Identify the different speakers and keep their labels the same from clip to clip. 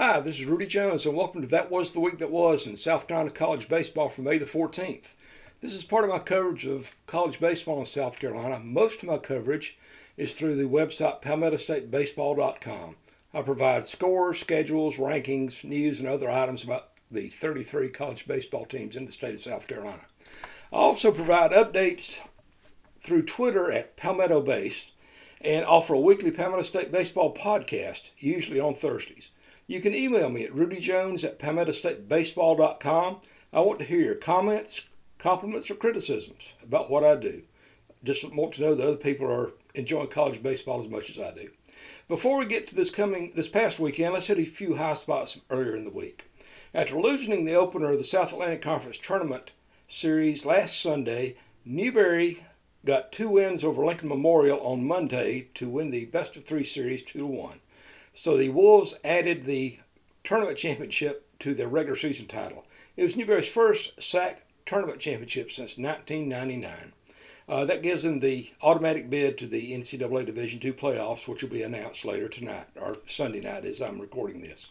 Speaker 1: Hi, this is Rudy Jones, and welcome to That Was the Week That Was in South Carolina College Baseball for May the 14th. This is part of my coverage of college baseball in South Carolina. Most of my coverage is through the website PalmettoStateBaseball.com. I provide scores, schedules, rankings, news, and other items about the 33 college baseball teams in the state of South Carolina. I also provide updates through Twitter at Palmetto Base and offer a weekly Palmetto State Baseball podcast, usually on Thursdays. You can email me at rudyjones@palmettostatebaseball.com. I want to hear your comments, compliments, or criticisms about what I do. Just want to know that other people are enjoying college baseball as much as I do. Before we get to this past weekend, let's hit a few high spots earlier in the week. After losing the opener of the South Atlantic Conference Tournament Series last Sunday, Newberry got 2 wins over Lincoln Memorial on Monday to win the best-of-3 series 2-1. So the Wolves added the tournament championship to their regular season title. It was Newberry's first SAC tournament championship since 1999. That gives them the automatic bid to the NCAA Division II playoffs, which will be announced later tonight, or Sunday night as I'm recording this.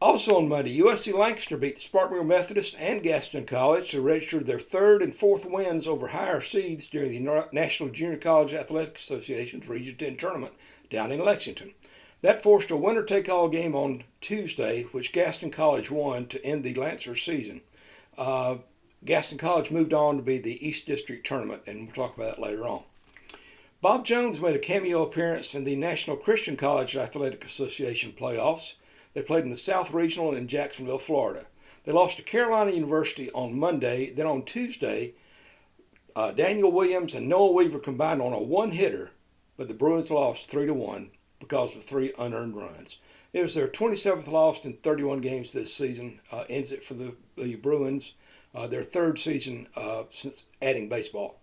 Speaker 1: Also on Monday, USC Lancaster beat Spartanburg Methodist and Gaston College to register their 3rd and 4th wins over higher seeds during the National Junior College Athletic Association's Region 10 tournament down in Lexington. That forced a winner-take-all game on Tuesday, which Gaston College won to end the Lancers season. Gaston College moved on to be the East District tournament, and we'll talk about that later on. Bob Jones made a cameo appearance in the National Christian College Athletic Association playoffs. They played in the South Regional in Jacksonville, Florida. They lost to Carolina University on Monday. Then on Tuesday, Daniel Williams and Noah Weaver combined on a one-hitter, but the Bruins lost 3-1. Because of 3 unearned runs. It was their 27th loss in 31 games this season. Ends it for the Bruins, their 3rd season since adding baseball.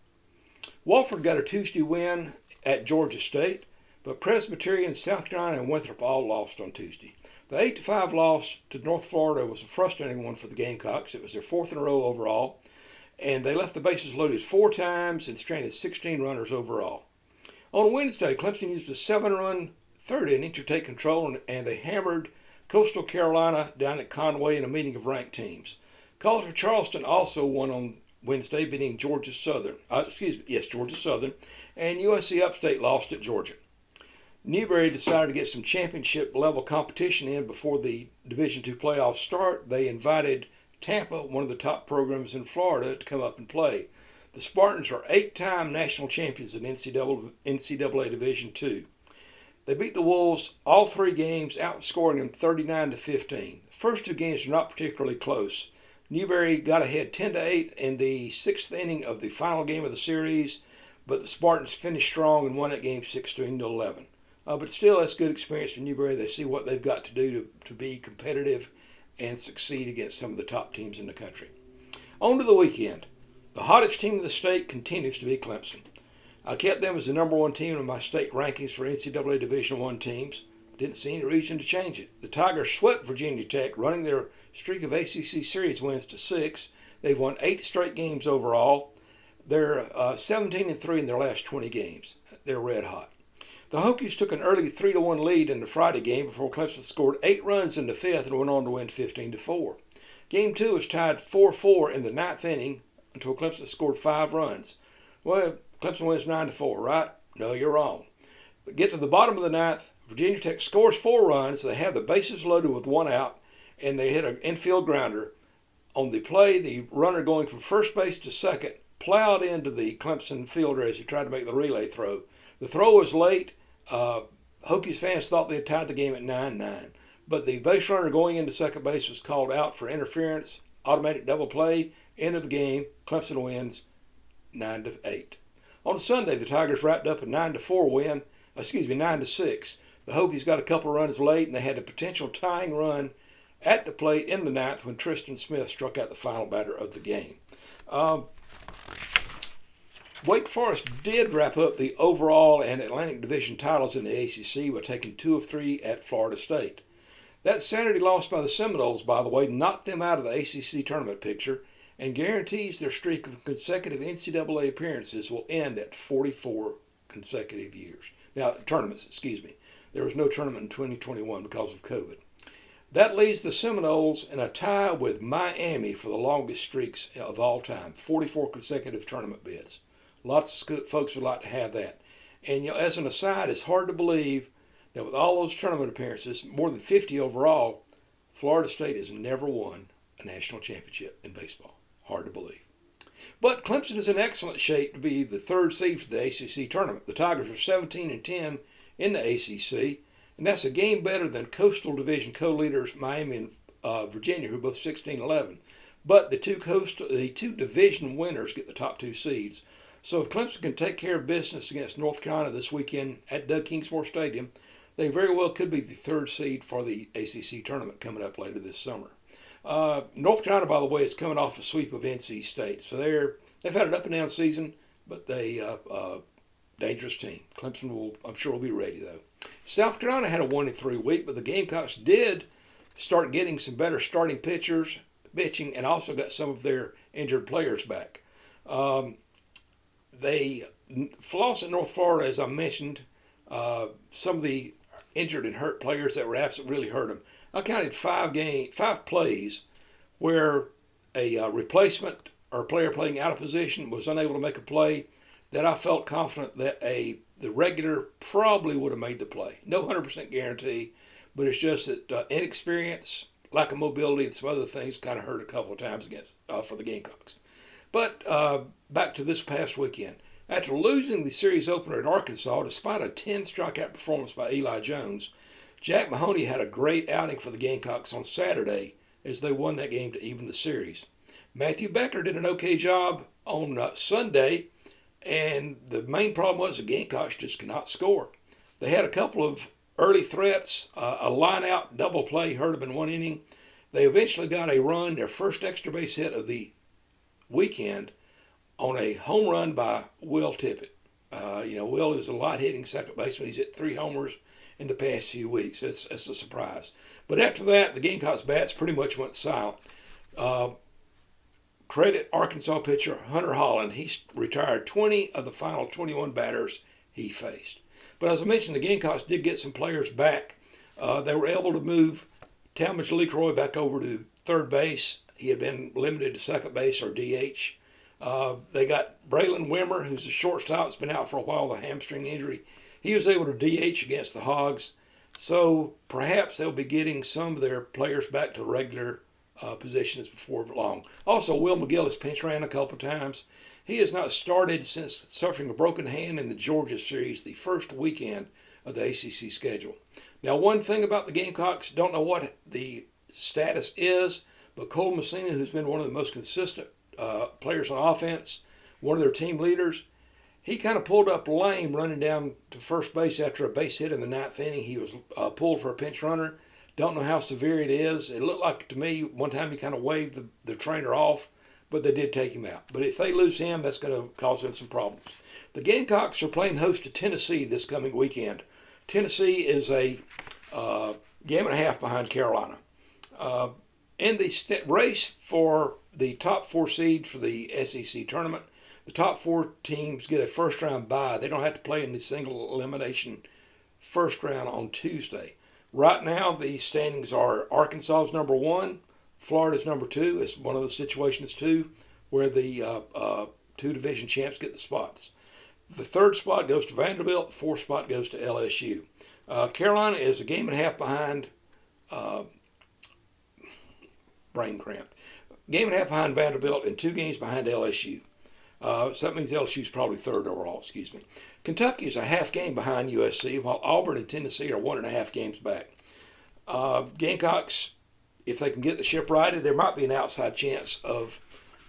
Speaker 1: Wofford got a Tuesday win at Georgia State, but Presbyterian, South Carolina, and Winthrop all lost on Tuesday. The 8-5 loss to North Florida was a frustrating one for the Gamecocks. It was their 4th in a row overall, and they left the bases loaded 4 times and stranded 16 runners overall. On Wednesday, Clemson used a 7-run 3rd inning to take control, and they hammered Coastal Carolina down at Conway in a meeting of ranked teams. College of Charleston also won on Wednesday, beating Georgia Southern, and USC Upstate lost at Georgia. Newberry decided to get some championship-level competition in before the Division II playoffs start. They invited Tampa, one of the top programs in Florida, to come up and play. The Spartans are 8-time national champions in NCAA Division II. They beat the Wolves all 3 games, outscoring them 39-15. The first 2 games were not particularly close. Newberry got ahead 10-8 in the 6th inning of the final game of the series, but the Spartans finished strong and won that game 16-11. But still, that's good experience for Newberry. They see what they've got to do to be competitive and succeed against some of the top teams in the country. On to the weekend. The hottest team in the state continues to be Clemson. I kept them as the number 1 team in my state rankings for NCAA Division I teams. Didn't see any reason to change it. The Tigers swept Virginia Tech, running their streak of ACC series wins to 6. They've won 8 straight games overall. They're 17-3 in their last 20 games. They're red hot. The Hokies took an early 3-1 lead in the Friday game before Clemson scored 8 runs in the 5th and went on to win 15-4. Game 2 was tied 4-4 in the 9th inning until Clemson scored 5 runs. Well, Clemson wins 9-4, right? No, you're wrong. But get to the bottom of the 9th, Virginia Tech scores 4 runs. They have the bases loaded with 1 out, and they hit an infield grounder. On the play, the runner going from first base to second plowed into the Clemson fielder as he tried to make the relay throw. The throw was late. Hokies fans thought they had tied the game at 9-9. But the base runner going into second base was called out for interference, automatic double play, end of the game. Clemson wins 9-8. On Sunday, the Tigers wrapped up a 9-6. The Hokies got a couple runs late, and they had a potential tying run at the plate in the 9th when Tristan Smith struck out the final batter of the game. Wake Forest did wrap up the overall and Atlantic Division titles in the ACC by taking 2 of 3 at Florida State. That Saturday loss by the Seminoles, by the way, knocked them out of the ACC tournament picture and guarantees their streak of consecutive NCAA appearances will end at 44 consecutive years. Now, tournaments, excuse me. There was no tournament in 2021 because of COVID. That leaves the Seminoles in a tie with Miami for the longest streaks of all time, 44 consecutive tournament bids. Lots of folks would like to have that. And as an aside, it's hard to believe that with all those tournament appearances, more than 50 overall, Florida State has never won a national championship in baseball. Hard to believe. But Clemson is in excellent shape to be the third seed for the ACC tournament. The Tigers are 17-10 in the ACC, and that's a game better than Coastal Division co-leaders Miami and Virginia, who are both 16-11. But the two division winners get the top two seeds. So if Clemson can take care of business against North Carolina this weekend at Doug Kingsmore Stadium, they very well could be the third seed for the ACC tournament coming up later this summer. North Carolina, by the way, is coming off a sweep of NC State, so they've had an up and down season, but they dangerous team. Clemson I'm sure, will be ready though. South Carolina had a 1-3 week, but the Gamecocks did start getting some better starting pitching, and also got some of their injured players back. They lost at North Florida, as I mentioned. Some of the injured and hurt players that were absent really hurt them. I counted 5 plays where a replacement or a player playing out of position was unable to make a play that I felt confident that the regular probably would have made the play. No 100% guarantee, but it's just that inexperience, lack of mobility, and some other things kind of hurt a couple of times for the Gamecocks. But back to this past weekend. After losing the series opener at Arkansas, despite a 10 strikeout performance by Eli Jones, Jack Mahoney had a great outing for the Gamecocks on Saturday as they won that game to even the series. Matthew Becker did an okay job on Sunday, and the main problem was the Gamecocks just could not score. They had a couple of early threats, a line-out double play hurt them in one inning. They eventually got a run, their first extra base hit of the weekend, on a home run by Will Tippett. Will is a light-hitting second baseman. He's hit 3 homers in the past few weeks. It's a surprise. But after that, the Gamecocks bats pretty much went silent. Credit Arkansas pitcher Hunter Holland. He retired 20 of the final 21 batters he faced. But as I mentioned, the Gamecocks did get some players back. They were able to move Talmadge LeCroy back over to third base. He had been limited to second base or DH. They got Braylon Wimmer, who's a shortstop. It's been out for a while with a hamstring injury. He was able to DH against the Hogs. So perhaps they'll be getting some of their players back to regular positions before long. Also, Will McGill has pinch ran a couple of times. He has not started since suffering a broken hand in the Georgia series, the first weekend of the ACC schedule. Now, one thing about the Gamecocks, don't know what the status is, but Cole Messina, who's been one of the most consistent players on offense, one of their team leaders, he kind of pulled up lame running down to first base after a base hit in the 9th inning. He was pulled for a pinch runner. Don't know how severe it is. It looked like to me one time he kind of waved the trainer off, but they did take him out. But if they lose him, that's going to cause them some problems. The Gamecocks are playing host to Tennessee this coming weekend. Tennessee is a game and a half behind Carolina. In the race for the top 4 seeds for the SEC tournament, the top 4 teams get a first-round bye. They don't have to play in the single elimination first round on Tuesday. Right now, the standings are Arkansas's number 1, Florida's number 2. It's one of those situations, too, where the 2 division champs get the spots. The 3rd spot goes to Vanderbilt. The 4th spot goes to LSU. Carolina is a game and a half behind brain cramp. Game and a half behind Vanderbilt and 2 games behind LSU. So that means LSU's probably 3rd overall, Kentucky is a half game behind USC, while Auburn and Tennessee are 1.5 games back. Gamecocks, if they can get the ship righted, there might be an outside chance of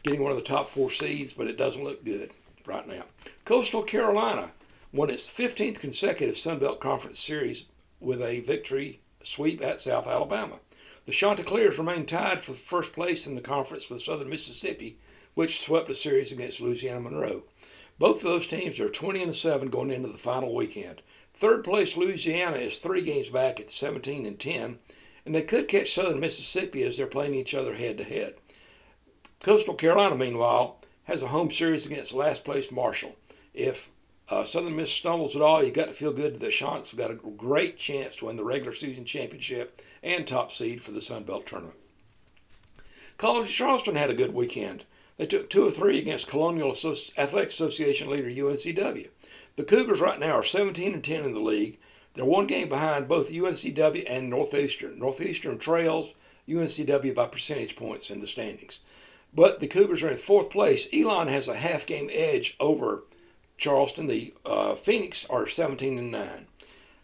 Speaker 1: getting one of the top 4 seeds, but it doesn't look good right now. Coastal Carolina won its 15th consecutive Sun Belt Conference series with a victory sweep at South Alabama. The Chanticleers remain tied for first place in the conference with Southern Mississippi, which swept a series against Louisiana Monroe. Both of those teams are 20-7 going into the final weekend. 3rd place Louisiana is 3 games back at 17-10, and they could catch Southern Mississippi as they're playing each other head-to-head. Coastal Carolina, meanwhile, has a home series against last place Marshall. If Southern Miss stumbles at all, you got to feel good that the Chants have got a great chance to win the regular season championship and top seed for the Sun Belt tournament. College of Charleston had a good weekend. They took 2 of 3 against Colonial Athletic Association leader UNCW. The Cougars right now are 17-10 in the league. They're one game behind both UNCW and Northeastern. Northeastern trails UNCW by percentage points in the standings. But the Cougars are in 4th place. Elon has a half-game edge over Charleston. The Phoenix are 17-9.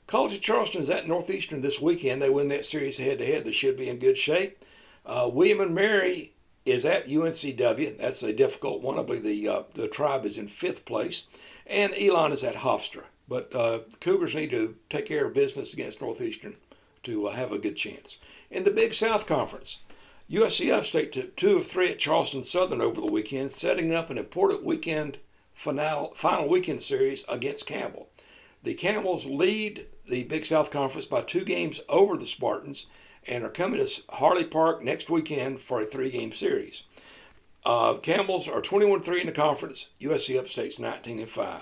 Speaker 1: College of Charleston is at Northeastern this weekend. They win that series head-to-head. They should be in good shape. William and Mary is at UNCW. That's a difficult one. I believe the Tribe is in 5th place. And Elon is at Hofstra. But the Cougars need to take care of business against Northeastern to have a good chance. In the Big South Conference, USC Upstate took 2 of 3 at Charleston Southern over the weekend, setting up an important weekend final weekend series against Campbell. The Camels lead the Big South Conference by 2 games over the Spartans and are coming to Harley Park next weekend for a 3-game series. Camels are 21-3 in the conference. USC Upstate's 19-5.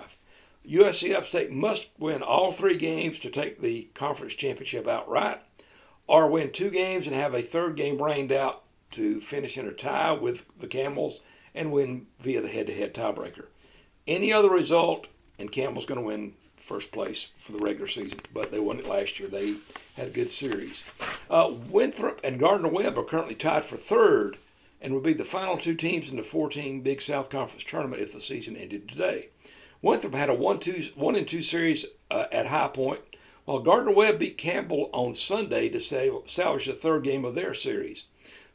Speaker 1: USC Upstate must win all 3 games to take the conference championship outright, or win 2 games and have a 3rd game rained out to finish in a tie with the Camels and win via the head-to-head tiebreaker. Any other result, and Campbell's going to win first place for the regular season, but they won it last year. They had a good series. Winthrop and Gardner-Webb are currently tied for 3rd and would be the final 2 teams in the 14 Big South Conference tournament if the season ended today. Winthrop had a 1-2 series at High Point, while Gardner-Webb beat Campbell on Sunday to salvage the 3rd game of their series.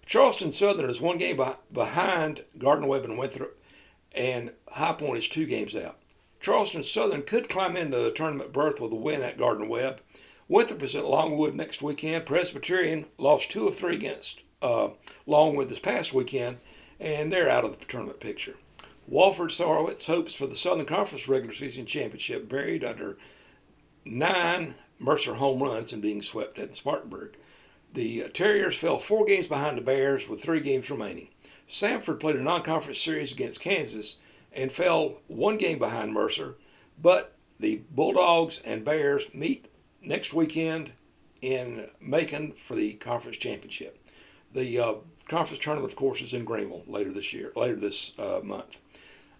Speaker 1: Charleston Southern is 1 game behind Gardner-Webb and Winthrop, and High Point is 2 games out. Charleston Southern could climb into the tournament berth with a win at Gardner-Webb. Winthrop is at Longwood next weekend. Presbyterian lost 2 of 3 against Longwood this past weekend, and they're out of the tournament picture. Walford-Sarowitz hopes for the Southern Conference regular season championship, buried under 9 Mercer home runs and being swept at Spartanburg. The Terriers fell 4 games behind the Bears with 3 games remaining. Samford played a non-conference series against Kansas and fell 1 game behind Mercer, but the Bulldogs and Bears meet next weekend in Macon for the conference championship. The conference tournament, of course, is in Greenville later this month.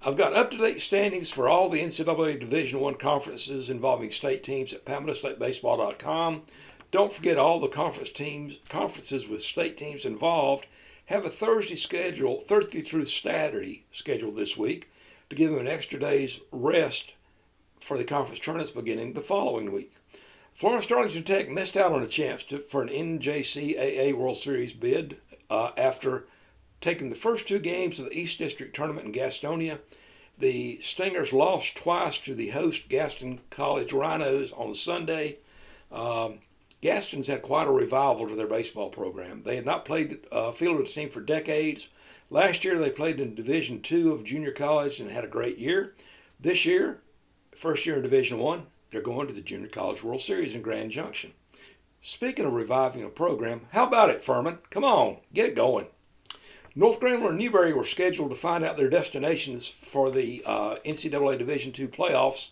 Speaker 1: I've got up-to-date standings for all the NCAA Division I conferences involving state teams at PalmettoStateBaseball.com. Don't forget all the conferences with state teams involved have a Thursday through Saturday schedule this week to give them an extra day's rest for the conference tournaments beginning the following week. Florence Darlington Tech missed out on a chance for an NJCAA World Series bid after taking the first 2 games of the East District Tournament in Gastonia. The Stingers lost twice to the host Gaston College Rhinos on Sunday. Gaston's had quite a revival to their baseball program. They had not fielded a team for decades. Last year they played in Division II of junior college and had a great year. This year, first year in Division I, they're going to the Junior College World Series in Grand Junction. Speaking of reviving a program, how about it, Furman? Come on, get it going. North Greenville and Newberry were scheduled to find out their destinations for the NCAA Division II playoffs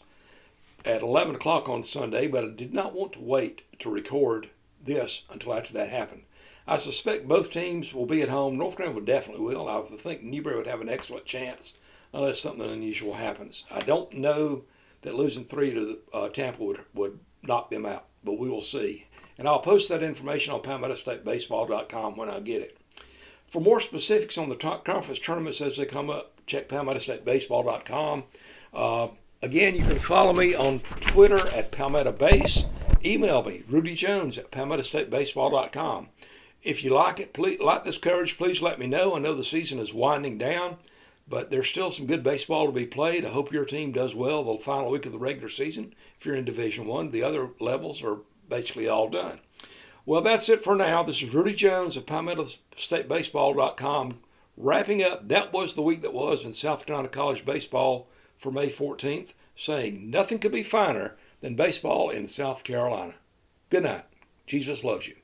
Speaker 1: at 11 o'clock on Sunday, but I did not want to wait to record this until after that happened. I suspect both teams will be at home. North Greenville definitely will. I think Newberry would have an excellent chance unless something unusual happens. I don't know that losing 3 to Tampa would knock them out, but we will see. And I'll post that information on PalmettoStateBaseball.com when I get it. For more specifics on the conference tournaments as they come up, check PalmettoStateBaseball.com. Again, you can follow me on Twitter at PalmettoBase. Email me, RudyJones at PalmettoStateBaseball.com. If you like this coverage, please let me know. I know the season is winding down, but there's still some good baseball to be played. I hope your team does well the final week of the regular season. If you're in Division I, the other levels are basically all done. Well, that's it for now. This is Rudy Jones of PalmettoStateBaseball.com. Wrapping up, that was the week that was in South Carolina College baseball for May 14th, saying nothing could be finer than baseball in South Carolina. Good night. Jesus loves you.